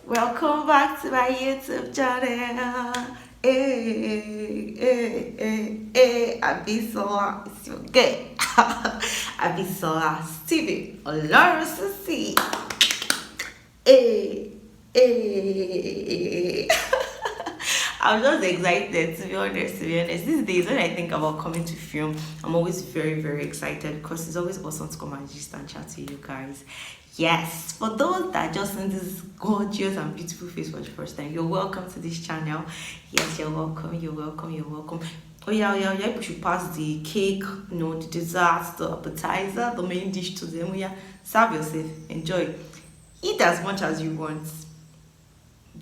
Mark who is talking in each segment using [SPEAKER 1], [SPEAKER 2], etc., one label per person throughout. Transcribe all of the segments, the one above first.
[SPEAKER 1] Welcome back to my YouTube channel. Hey, Abisola, it's your girl. Abisola Stephen-Olorunsusi. Hey. I'm just excited to be honest. These days when I think about coming to film, I'm always very, very excited because it's always awesome to come and just and chat to you guys. Yes, for those that just see this gorgeous and beautiful face for the first time, you're welcome to this channel. Yes, you're welcome. Oh yeah, you should pass the cake, the dessert, the appetizer, the main dish to them. Oh yeah, serve yourself, enjoy. Eat as much as you want.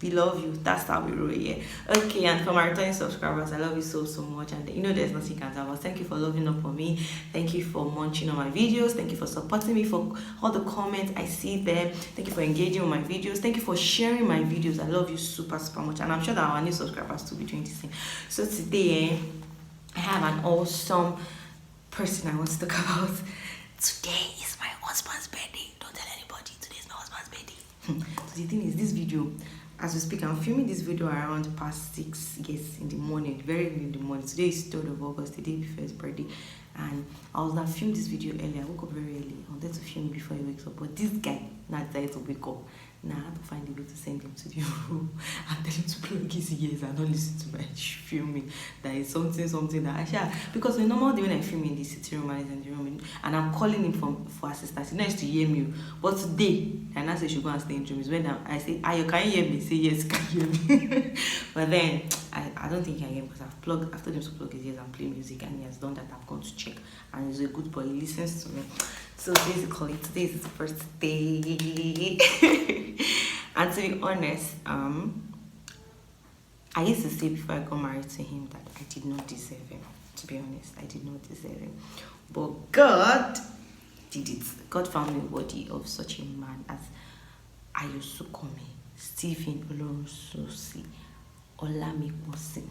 [SPEAKER 1] We love you. That's how we roll here. Okay, and for my returning subscribers, I love you so much. And there's nothing you can tell us. Thank you for loving up on me. Thank you for munching on my videos. Thank you for supporting me, for all the comments I see there. Thank you for engaging with my videos. Thank you for sharing my videos. I love you super much. And I'm sure that our new subscribers will be doing the same. So today, I have an awesome person I want to talk about. Today is my husband's birthday. Don't tell anybody. Today is my husband's birthday. So the thing is, this video, as we speak, I'm filming this video around past 6, yes, in the morning, very early in the morning. Today is 3rd of August, the day before his birthday. And I was like, film this video early. I woke up very early. I wanted to film before he wakes up. But this guy not decided to wake up. Now I had to find a way to send him to the room and tell him to plug his ears and not listen to my filming. That is something that I share. Because the normal day when I film in the sitting room and he's in the room and I'm calling him for assistance, he knows to hear me. But today, and I say she go and stay in the room is when I say, you can hear me? Say yes, can hear me. But then I don't think I can hear him because I've told him to plug his ears and play music, and he has done that. I've gone to check and he's a good boy, he listens to me. So basically today is his first day. And to be honest, I used to say before I got married to him that I did not deserve him. To be honest, I did not deserve him. But God did it. God found me worthy of such a man as Ayosukomi, Stephen-Olorunsusi, Olamikbosin.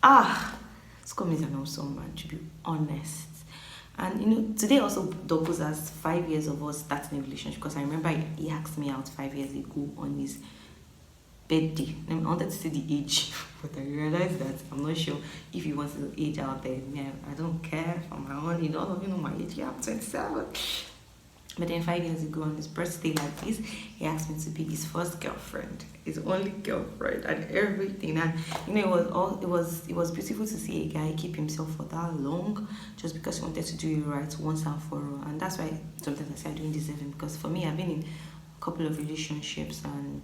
[SPEAKER 1] Sukomi is an awesome man, to be honest. And today also doubles as 5 years of us starting a relationship, because I remember he asked me out 5 years ago on his birthday. I wanted to see the age, but I realized that I'm not sure if he wants the age out there. Yeah, I don't care for my own. You don't know my age. Yeah, I'm 27. But then 5 years ago on his birthday like this, he asked me to be his first girlfriend, his only girlfriend, and everything. And it was beautiful to see a guy keep himself for that long, just because he wanted to do it right once and for all. And that's why sometimes I say I don't deserve him, because for me, I've been in a couple of relationships, and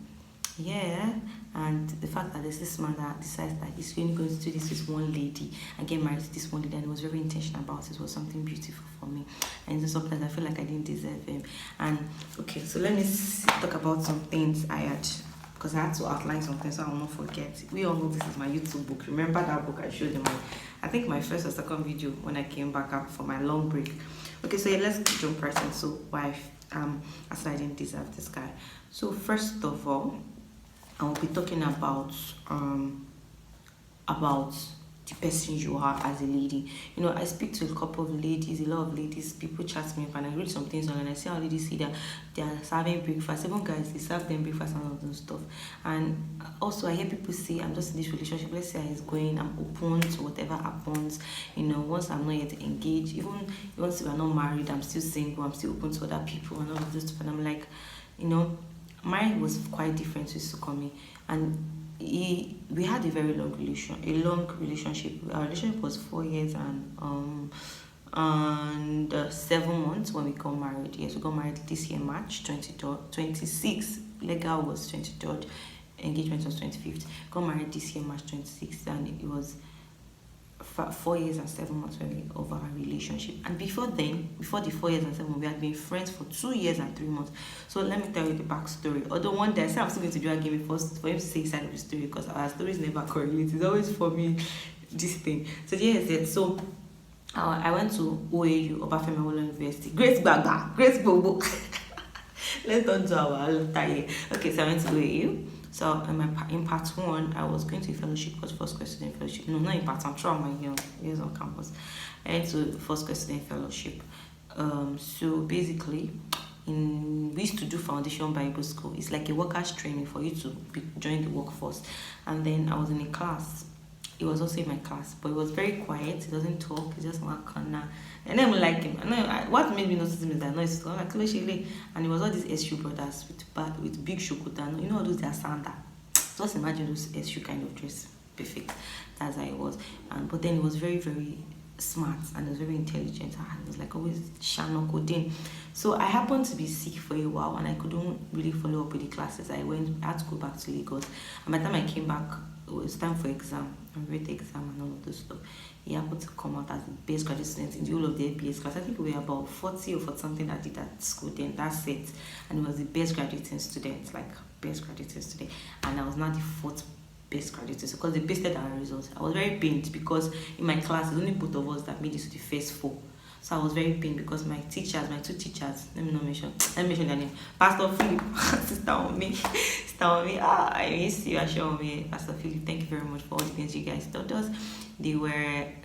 [SPEAKER 1] and the fact that there's this man that decides that he's only going to do this with one lady and get married to this one lady, and he was very intentional about it, was something beautiful for me. And so sometimes I feel like I didn't deserve him. And okay, so let me talk about some things I had, because I had to outline something so I will not forget. We all know this is my YouTube book. Remember that book I showed you I think my first or second video when I came back up for my long break. Okay, so let's jump right into so why I said I didn't deserve this guy. So first of all, I will be talking about the person you are as a lady. I speak to a couple of ladies, a lot of ladies, people chat me up, and I read some things on, and I see how ladies see that they are serving breakfast. Even guys, they serve them breakfast and all those stuff. And also I hear people say, I'm just in this relationship, let's say it's going, I'm open to whatever happens. Once I'm not yet engaged, even once we're not married, I'm still single, I'm still open to other people and all of this stuff. And I'm like, mine was quite different with Sukomi, and we had a very long relationship. Our relationship was 4 years and 7 months when we got married. Yes, we got married this year, March 26th. Legal was 23rd. Engagement was 25th. Got married this year, March 26th, and it was 4 years and 7 months of our relationship. And before the 4 years and 7 months, we had been friends for 2 years and 3 months. So let me tell you the backstory. Although one day I said I'm still going to do a game first for him to say his side of the story, because our stories never correlate. It's always for me this thing. So yes. So I went to OAU, Obafemi Awolowo University. Grace Bobo. Let's don't do our tie. Okay, so I went to OAU. So in part 1, I was going to a fellowship called First Class Student Fellowship. No, not in part 2, I'm throughout my years on campus. I went to First Class Student Fellowship. So basically, we used to do foundation Bible school. It's like a workers training for you to join the workforce. And then I was in a class. He was also in my class, but he was very quiet. He doesn't talk. He just one corner. And then we like him. And then what made me notice him is that noise. Like Kloshele, and it was all these SU brothers with big shokutan. You know all those their sanda. Just imagine those SU kind of dress. Perfect. That's how it was. But then he was very, very smart and he was very intelligent. And he was like always Shannon coding. So I happened to be sick for a while and I couldn't really follow up with the classes. I had to go back to Lagos. And by the time I came back, it was time for exam. I read the exam and all of those stuff. He happened to come out as the best graduate student in the whole of the ABS class. I think we were about 40 or 40 something that did that school then. That's it. And he was the best graduating student, like best graduating student. And I was not the fourth best graduates because they pasted our results. I was very pained because in my class, it's only both of us that made it to the first four. So I was very pained because my two teachers, let me mention their name. Pastor Philip, sister on me. I miss you, assure me. Pastor Philip, thank you very much for all the things you guys taught us.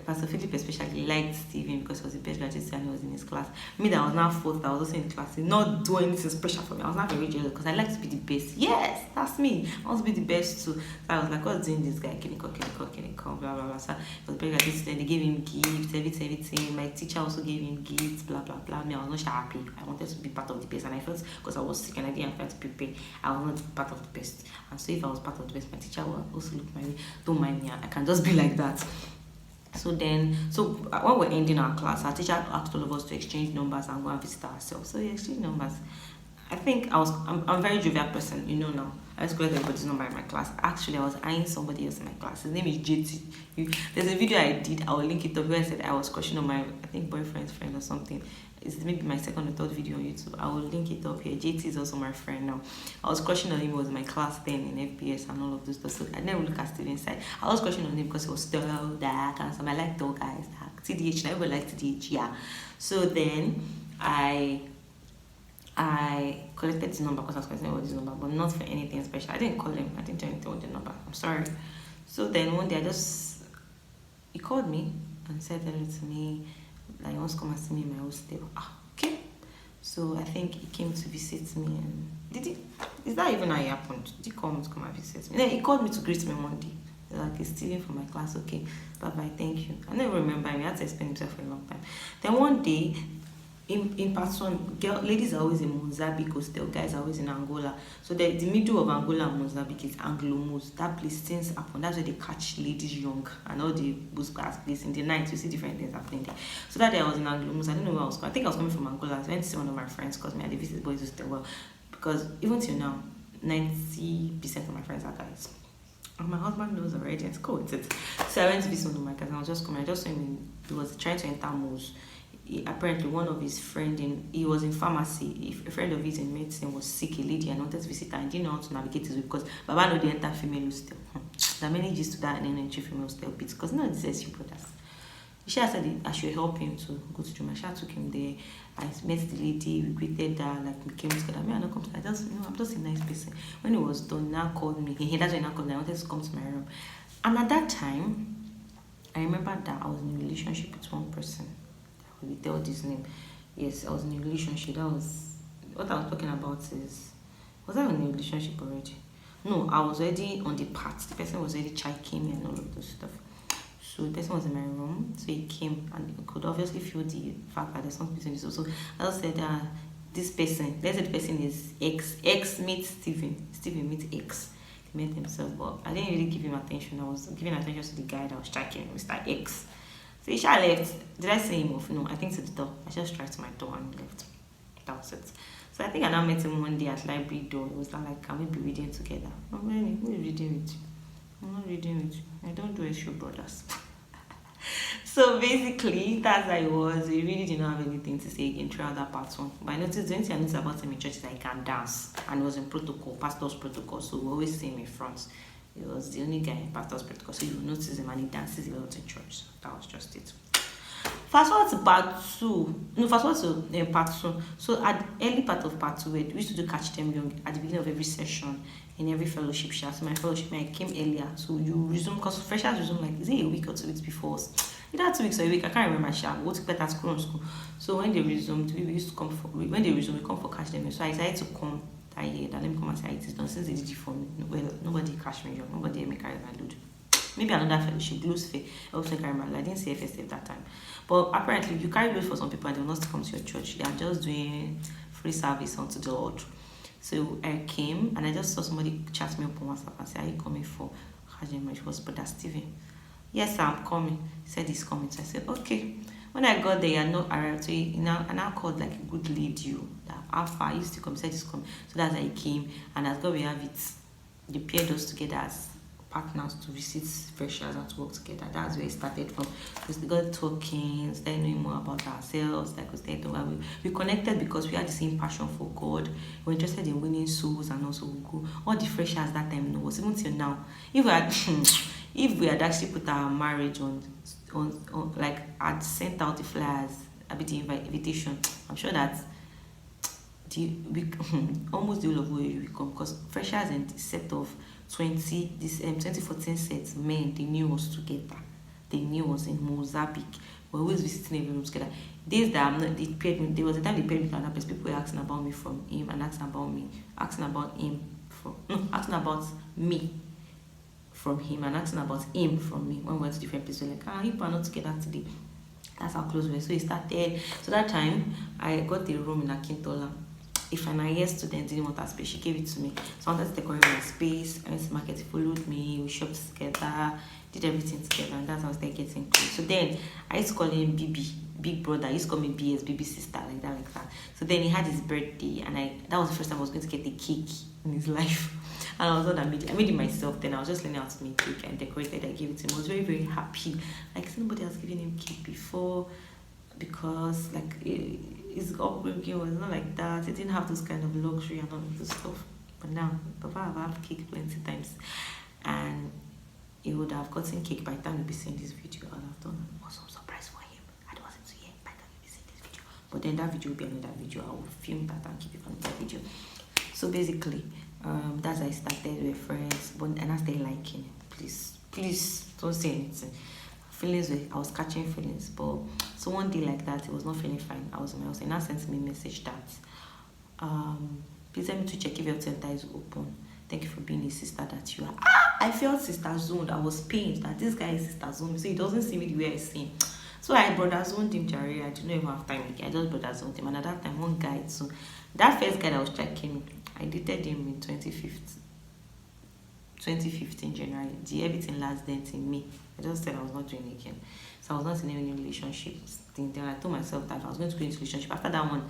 [SPEAKER 1] Pastor Philip especially liked Stephen because he was the best graduate and he was in his class. Me that was now fourth, I was also in class. He not doing anything special for me. I was not very jealous because I like to be the best. Yes, that's me. I want to be the best too. So I was like, what's doing this guy? Can he come, blah, blah, blah. So he was very graduate and they gave him gifts, everything. My teacher also gave him gifts, blah, blah, blah. Me, I was not happy. I wanted to be part of the best and I felt because I was sick and I didn't have to prepare. I was not part of the best. And so if I was part of the best, my teacher will also look my way. Don't mind me, I can just be like that. So when we're ending our class, our teacher asked all of us to exchange numbers and go and visit ourselves. So we exchanged numbers. I think I'm a very jovial person, you know now. I just collect everybody's number in my class. Actually, I was eyeing somebody else in my class. His name is JT. There's a video I did. I will link it up where I said I was crushing on my, I think, boyfriend's friend or something. It's maybe my second or third video on YouTube. I will link it up here. JT is also my friend now. I was crushing on him. He was in my class then in FPS and all of this stuff. So I never look at Steven's side. I was crushing on him because he was tall, dark, and some. I like tall guys, dark. TDH. I everybody like TDH. Yeah. So then I collected his number because I was collecting all his number, but not for anything special. I didn't call him. I didn't do anything with the number. I'm sorry. So then one day he called me and said hello to me. Like he wants to come and see me in my hostel. Okay. So I think he came to visit me and is that even how it happened? Did he come to come and visit me? Then he called me to greet me one day. Like he's stealing from my class, okay. Bye bye, thank you. I never remember him. He had to explain himself for a long time. Then one day in part one, ladies are always in Mozambique hostel, guys are always in Angola. So the middle of Angola and Mozambique is Anglo-Mos. That place things happen. That's where they catch ladies young and all the booze class place in the night. You see different things happening there. So that day I was in Anglo-Mos. I don't know where I was going. I think I was coming from Angola. I went to see one of my friends because I had a visit boys hostel. Well, because even till now, 90% of my friends are guys. And my husband knows already. It's cool. So I went to visit one of my cousins. I was just coming. I just saw him. He was trying to enter Mos. Apparently one of his friend he was in pharmacy. A friend of his in medicine was sick, a lady, and wanted to visit her and didn't know how to navigate his way because Baba know they enter female hostel. There are many G's to that and then entry female hostel bits because no this is you brothers. She said I should help him to go to Juma. She took him there. I met the lady, we greeted her, like we came together. Me, I don't come to I'm just a nice person. When it was done, now called me. That's when he called me. I wanted to come to my room. And at that time, I remember that I was in a relationship with one person. We tell this name. Yes, I was in a relationship. That was what I was talking about. Was I in a relationship already? No, I was already on the path. The person was already checking me and all of those stuff. So the person was in my room, so he came and he could obviously feel the fact that there's something between this. So I just said this person, let's say the person is X meets Stephen meets X. He met himself, but I didn't really give him attention. I was giving attention to the guy that was checking, Mr. X. So he left. Did I say him off? No, I think to the door. I just tried to my door and left. That was it. So I think I now met him one day at library door. It was like, can we be reading together? No, really, who is reading with you? I'm not reading with you. I don't do SU brothers. So basically, that's how it was. We really didn't have anything to say again throughout that part one. But I noticed the only thing I noticed about him in church is that he can dance. And it was in protocol, pastor's protocol. So we always see him in front. He was the only guy in pastor's protocol. So you notice him and he dances a lot in church. So that was just it. Fast forward to part two. No, fast forward to part two. So at the early part of part two, we used to do catch them young at the beginning of every session in every fellowship. So my fellowship, I came earlier. So you resume because freshers resume like is it a week or 2 weeks before us? Either 2 weeks or a week. I can't remember. Sha. We took at school on school. So when they resumed, we used to come for when they resumed, we come for catch them. So I decided to come that year. That let me come and say it is done since they did it for me. Well, nobody catch me young. Nobody make carry my load. Maybe another fellowship, blues fair. I also carry my load. I didn't see FSF that time. But apparently, you carry load for some people and they will not come to your church. They are just doing free service unto the Lord. So I came and I just saw somebody chat me up on WhatsApp and say, "Are you coming for Hajima?" It was Brother Stephen. "Yes, sir, I'm coming." He said he's coming. So I said, "Okay." When I got there, I know arrived. So he now called like a good lead you. That Alpha I used to come, he said he's coming. So that's how he came. And as God we have it, they paired us together as partners to visit freshers and to work together. That's where it started from. Because we got talking, started knowing more about ourselves. Like we connected because we had the same passion for God. We were interested in winning souls and also we go. All the freshers that time, you know, was even till now. If we had actually put our marriage on like I'd sent out the flyers, a bit the invitation, I'm sure that almost the whole of where you come because freshers in the set of 2014 sets, men, they knew us together. They knew us in Mozambique. We're always visiting every room together. Days that I'm not, they paired me, there was a time they paired me with another person. People were asking about me from him and asking about me from him and asking about him from me when we went to different places. We're like, you are not together today. That's how close we were. So it started. So that time, I got the room in Akintola. A final year student didn't want that space. She gave it to me. So I wanted to decorate my space. I went to market, he followed me, we shopped together, did everything together, and that's how I started getting close. So then I used to call him BB, big brother. He used to call me BS, baby sister, like that. So then he had his birthday, and that was the first time I was going to get a cake in his life. And I was not I made it myself. Then I was just learning how to make cake and decorated. I gave it to him. I was very, very happy. Like nobody has given him cake before, because like his upbringing was not like that. He didn't have this kind of luxury and all of this stuff. But now, Papa have had cake plenty times, and he would have gotten cake by the time you'll be seeing this video. I'll have done an awesome surprise for him. I don't want him to hear by the time you'll be seeing this video. But then that video will be another video. I will film that and keep it for another video. So basically, that's how I started with friends. And I started liking it. Please don't say anything. I was catching feelings, but so one day like that, it was not feeling fine. I was in my house, and now sent me a message that please let me to check if your center is open. Thank you for being a sister that you are. I felt sister zoned. I was pained that this guy is sister zoned, so he doesn't see me the way I see him. So I brother zoned him, Jerry. I didn't even have time again. I just brother zoned him, and at that time, one guy too. That first guy that was checking, I dated him in 2015 January. Everything last then in May. I just said I was not doing it again. So I was not in any relationships. Then I told myself that I was going to go into relationship. After that one,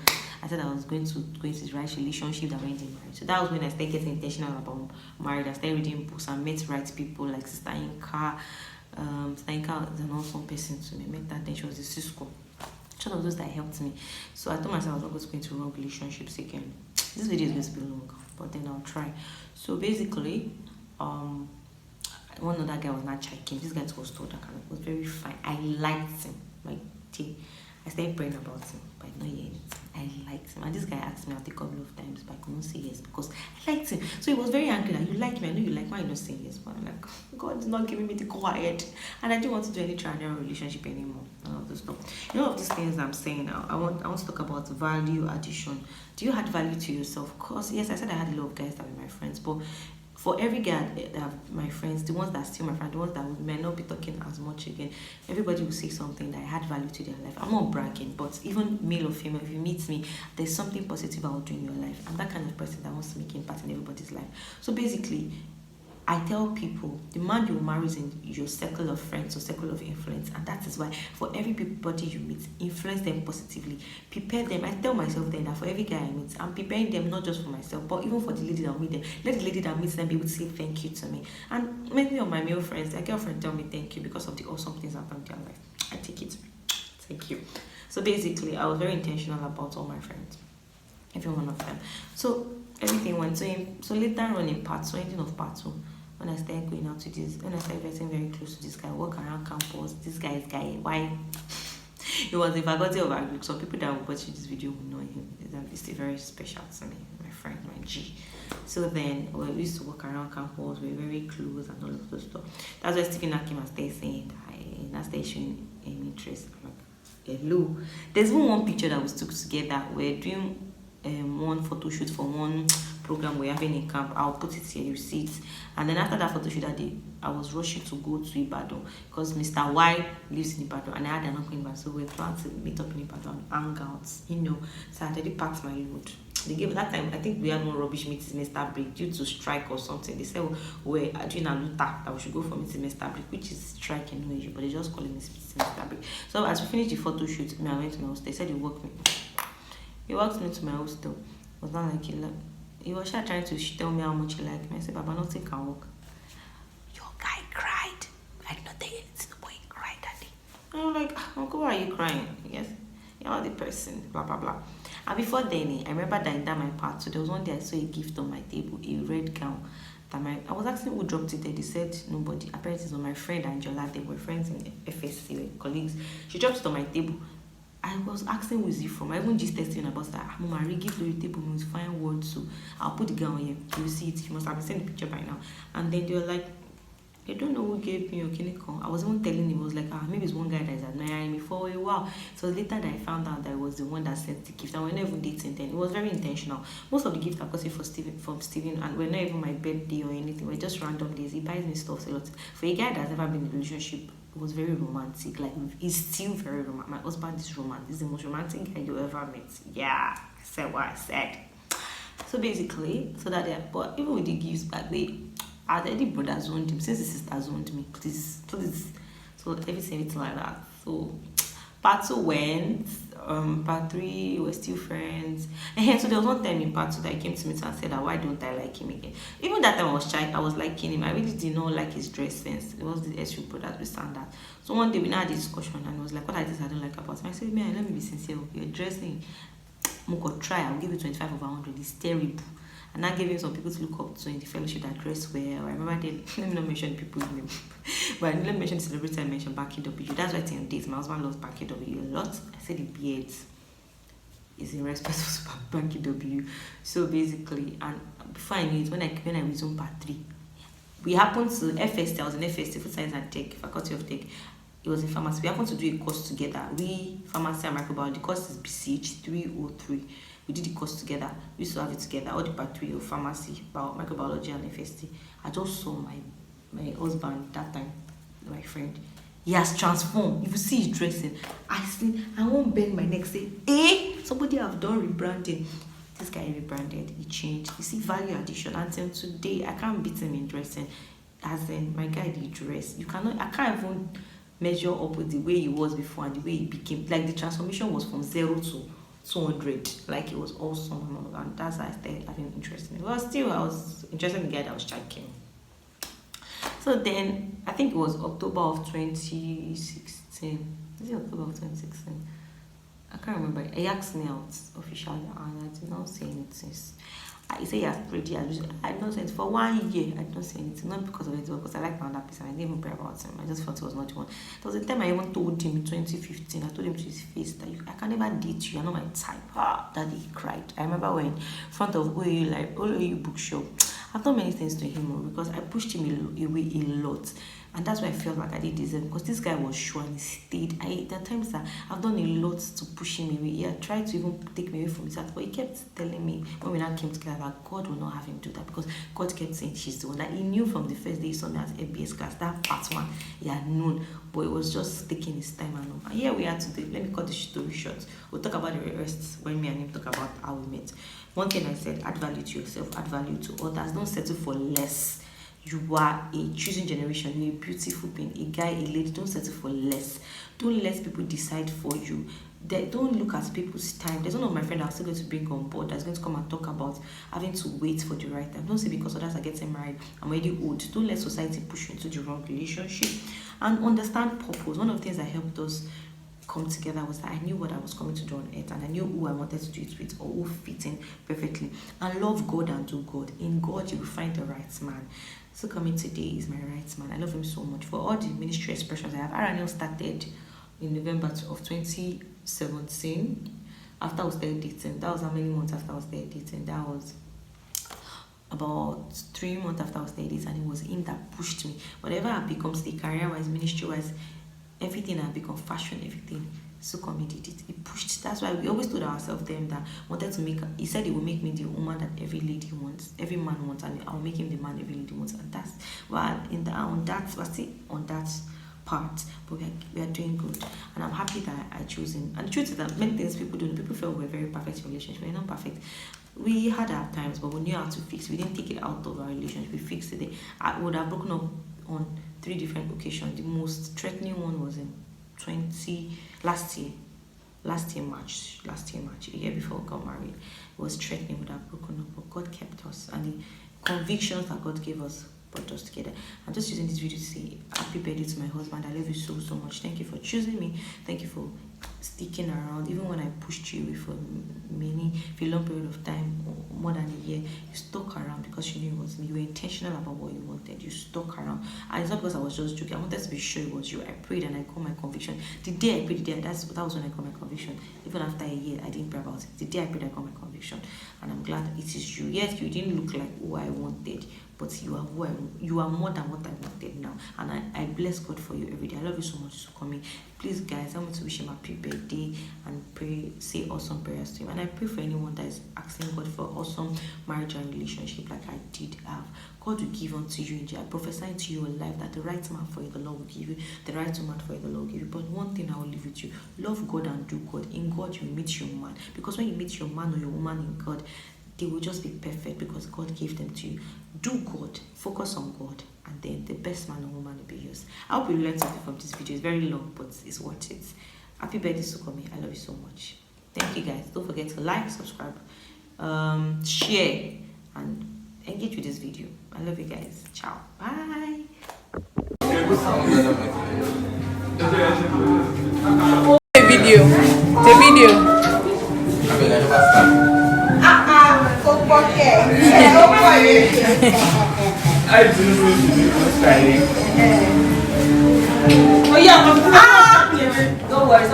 [SPEAKER 1] I said I was going to go into the right relationship that went in marriage. So that was when I started getting intentional about marriage. I started reading books and met right people like Sister Inka. Sister Inka is an awesome person to me. I met that then she was a Cisco. One of those that helped me. So I told myself I was not going to go into wrong relationships again. This video is going to be long, but then I'll try. So basically, one other guy was not checking. This guy was told that it was very fine. I liked him. Like, I started praying about him, but not yet. I liked him. And this guy asked me out a couple of times, but I couldn't say yes because I liked him. So he was very angry that you like me. I know you like me. Why you not saying yes? But I'm like, God is not giving me the quiet. And I didn't want to do any triangular relationship anymore. None of this stuff. You know, of these things I'm saying now, I want to talk about value addition. Do you add value to yourself? Because, yes, I said I had a lot of guys that were my friends, but for every guy that have my friends, the ones that are still my friends, the ones that may not be talking as much again, everybody will say something that had value to their life. I'm not bragging, but even male or female, if you meet me, there's something positive I will do in your life. I'm that kind of person that wants to make impact in everybody's life. So basically, I tell people, the man you marry is in your circle of friends or circle of influence, and that is why for everybody you meet, influence them positively, prepare them. I tell myself then that for every guy I meet, I'm preparing them not just for myself, but even for the lady that will meet them. Let the lady that meets them be able to say thank you to me. And many of my male friends, their girlfriend tell me thank you because of the awesome things I've done in their life. I take it. Thank you. So basically, I was very intentional about all my friends, every one of them. So everything went so later on in part 2, ending of part 2, when I started going out to this, when I started getting very close to this guy, walk around campus, this guy, why? It was a faculty of agric. Some people that will watch this video will know him. He's still very special to me, my friend, my G. So then we used to walk around campus, we were very close and all of those stuff. That's why Stephen came and started saying that I not started showing him interest. I'm like, hello. There's even one picture that we took together. We're doing one photo shoot for one program we're having in camp. I'll put it here, you see it. And then after that photo shoot that day, I was rushing to go to Ibadan because Mr. Y lives in Ibadan and I had an uncle in Ibadan, so we planned to meet up in Ibadan and hang out, So I already packed my load. They gave that time, I think we had one rubbish meeting semester break due to strike or something. They said we're doing a luta that we should go for meeting semester break, which is strike in Nigeria, but they just call it semester break. So as we finished the photo shoot, I went to my hostel. They said he walked me to my hostel. It was not like he was trying to tell me how much he liked me. I said, Baba, nothing can work. Your guy cried. I did not tell you anything, but he cried that day. And I'm like, Uncle, why are you crying? Yes, you're not the person, blah, blah, blah. And before then, I remember that in that my part, so there was one day I saw a gift on my table, a red gown. I was asking who dropped it there. They said nobody. Apparently, it was my friend Angela. They were friends in FSC, like colleagues. She dropped it on my table. I was asking who is it from. I even just testing about that. Mama, I give you the table means fine words, so I'll put the gown here. You will see it. You must have seen the picture by now. And then they were like, they don't know who gave me your clinical. I was even telling him, I was like, maybe it's one guy that is admiring me for a while. So later that I found out that it was the one that sent the gift. And we're not even dating then. It was very intentional. Most of the gifts I got it from Stephen, and we're not even my birthday or anything. We're just random days. He buys me stuff a lot. For a guy that's never been in a relationship, it was very romantic. Like, he's still very romantic. My husband is romantic. He's the most romantic guy you ever met. Yeah, I said what I said. So basically, but even with the gifts back then, I already brother zoned him since the sister zoned me. Please. So everything like that. So part 2 went. Part 3 we're still friends. And so there was one time in part 2 that he came to me and said that why don't I like him again? Even that time I was shy, I was liking him. I really did not like his dress sense. It was the SU brothers with standard. So one day we now had a discussion and he was like, what are these I don't like about him? I said, man, let me be sincere. You're dressing. Moko, try, I'll give you 25 over 100. It's terrible. And I gave him some people to look up to in the fellowship that dress well. I remember they, let me not mention people's name, but let me mention the celebrity I mentioned, Banky W. That's why on dates. My husband loves Banky W a lot. I said the beard is in respect to Banky W. So basically, and before I knew it, when I resumed part 3, we happened to FST. I was in FST, Food Science and Tech, Faculty of Tech. It was in pharmacy. We happened to do a course together. We, pharmacy and microbiology. The course is BCH 303. We did the course together. We used to have it together. All the part 3 of pharmacy, microbiology and FST. I just saw my husband that time, my friend. He has transformed. If you see his dressing, I won't bend my neck. Say, somebody have done rebranding. This guy rebranded. He changed. You see value addition. Until today, I can't beat him in dressing. As in, my guy did dress. I can't even measure up with the way he was before and the way he became. Like the transformation was from 0 to 200. Like, it was awesome, and that's how I started having interest in it. Well, still I was interested in the guy that was checking. So then I think it was October of 2016. Is it October of 2016? I can't remember. He asked me out officially and I did not say anything. He said he has prayed. I did not say it for 1 year. I did not say anything, not because of it, but because I like another person. I didn't even pray about him. I just felt it was not the one. There was a time I even told him in 2015. I told him to his face that I can never date you. You're not my type. Daddy, he cried. I remember when in front of OAU bookshop. I've done many things to him because I pushed him away a lot. And that's why I felt like I did deserve, because this guy was sure and he stayed. There are times that I've done a lot to push him away. He had tried to even take me away from his heart, but he kept telling me when we now came together that God will not have him do that, because God kept saying she's the one. Like, he knew from the first day he saw me as ABS class, that part 1, he had known, but it was just taking his time and here we are today. Let me cut the story short. We'll talk about the rest when me and him talk about how we met. One thing I said, add value to yourself, add value to others. Don't settle for less. You are a choosing generation. You're a beautiful being, a guy, a lady. Don't settle for less. Don't let people decide for you. Don't look at people's time. There's one of my friends I'm still going to bring on board that's going to come and talk about having to wait for the right time. Don't say because others are getting married, I'm already old. Don't let society push you into the wrong relationship. And understand purpose. One of the things that helped us come together was that I knew what I was coming to do on earth, and I knew who I wanted to do it with, or who fit in perfectly. And love God and do God. In God, you will find the right man. So coming today is my right man. I love him so much. For all the ministry expressions I have, Aranil started in November of 2017. After I started dating, that was how many months after I started dating? That was about 3 months after I was dating, and it was him that pushed me. Whatever I become, the career-wise, ministry-wise, everything I become, fashion, everything. So come he did it. He pushed. That's why we always told ourselves them that wanted to make. He said he will make me the woman that every lady wants, every man wants, and I'll make him the man every lady wants. And that's well in the on that. We're still on that part, but we are doing good, and I'm happy that I chose him. And the truth is that many things people don't know. People felt we're very perfect in relationship. We're not perfect. We had our times, but we knew how to fix. We didn't take it out of our relationship. We fixed it. I would have broken up on 3 different occasions. The most threatening one was in last year March, a year before we got married. It was threatening, would have broken up, but God kept us, and the convictions that God gave us brought us together. I'm just using this video to say happy birthday to my husband. I love you so much. Thank you for choosing me. Thank you for sticking around even when I pushed you away for a long period of time, more than a year. You stuck around because you knew it was me. You were intentional about what you wanted. You stuck around, and it's not because I was just joking. I wanted to be sure it was you. I prayed and I got my conviction. The day I prayed, that was when I got my conviction. Even after a year, I didn't pray about it. The day I prayed, I got my conviction, and I'm glad it is you. Yes, you didn't look like who I wanted, but you are more than what I wanted now, and I bless God for you every day. I love you so much for coming. Please, guys, I want to wish him a happy birthday and pray, say awesome prayers to him. And I pray for anyone that is asking God for awesome marriage and relationship like I did have. God will give unto you. I prophesy into your life that the right man for you, the Lord will give you. The right woman for you, the Lord will give you. But one thing I will leave with you: love God and do God. In God, you meet your man. Because when you meet your man or your woman in God, they will just be perfect because God gave them to you. Do God, focus on God, and then the best man or woman will be yours. I hope you learned something from this video. It's very long, but it's worth it. Happy birthday, Sukomi. I love you so much. Thank you, guys. Don't forget to like, subscribe, share, and engage with this video. I love you guys. Ciao. Bye.
[SPEAKER 2] The video.
[SPEAKER 1] Don't worry.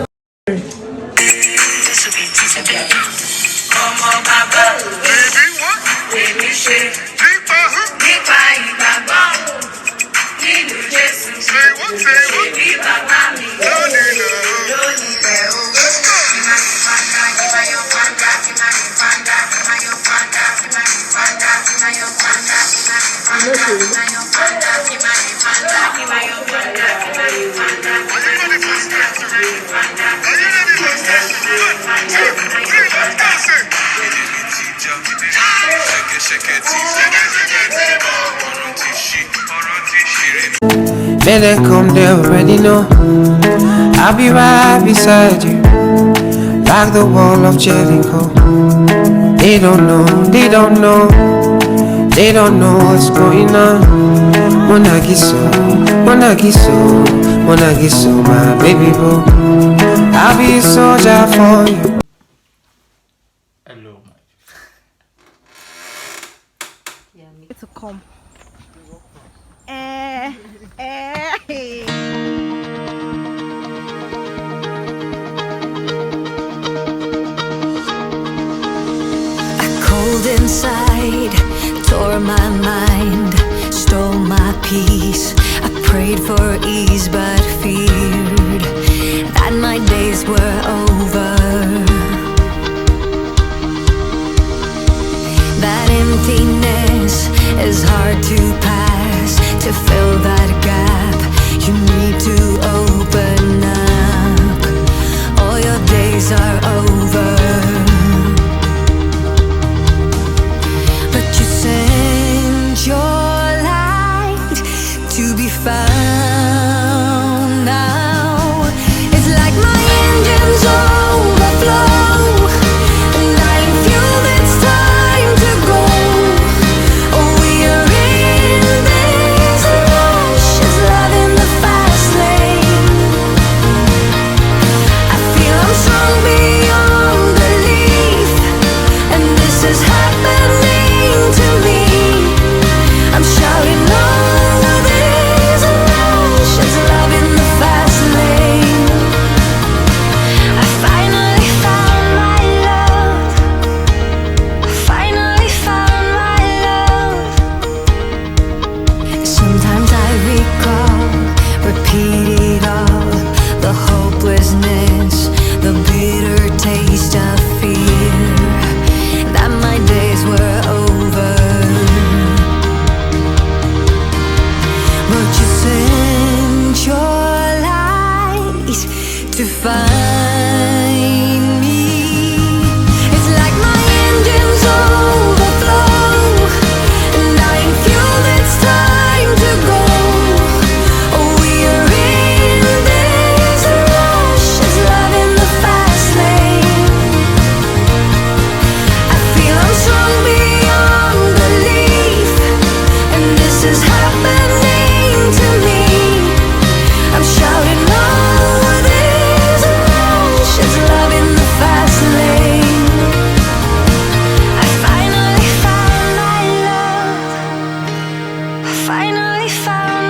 [SPEAKER 3] Man, they come, they already know I'll be right beside you, like the wall of Jericho. They don't know, they don't know, they don't know what's going on. Monagiso, Monagiso, Monagiso, my baby boo. I'll be a soldier for you.
[SPEAKER 4] Hello, my
[SPEAKER 2] To come.
[SPEAKER 5] Cold inside, tore my mind, stole my peace. I prayed for ease but feared that my days were over. That emptiness is hard to pass. To fill that gap, you need to open up. All your days are over. But you sent your light to be found now. It's like my engines overflow, and I feel it's time to go. Oh, we are in this rush, it's love in the fast lane. finally found